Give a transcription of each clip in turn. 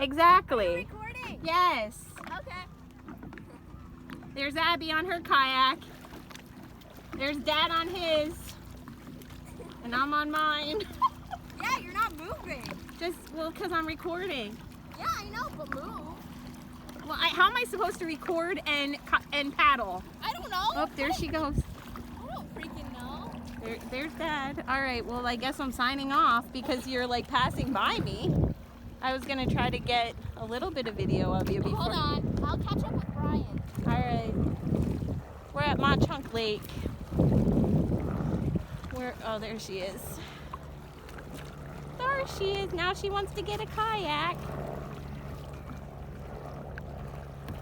Exactly. Are you recording? Yes. Okay. There's Abby on her kayak. There's Dad on his. And I'm on mine. Yeah, you're not moving. Well, because I'm recording. Yeah, I know, but move. Well, how am I supposed to record and paddle? I don't know. Oh, there she goes. I don't freaking know. There's Dad. All right, well, I guess I'm signing off because you're like passing by me. I was gonna try to get a little bit of video of you before. Hold on, I'll catch up with Brian. All right. We're at Mauch Lake. Oh, there she is. There she is. Now she wants to get a kayak.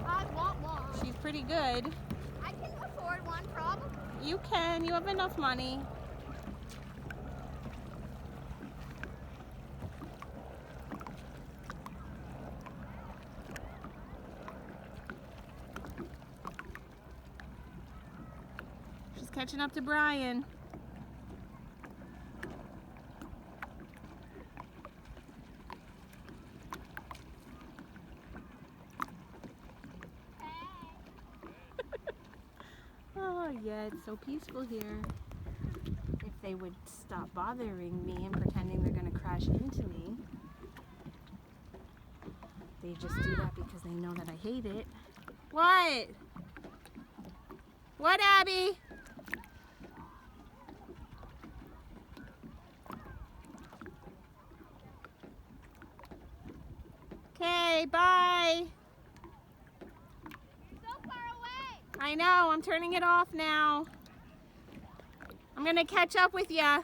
I want one. She's pretty good. I can afford one, probably. You can. You have enough money. She's catching up to Brian. Oh yeah, it's so peaceful here. If they would stop bothering me and pretending they're gonna crash into me. They just do that because they know that I hate it. What? What, Abby? Okay, bye. You're so far away. I know, I'm turning it off now. I'm gonna catch up with ya.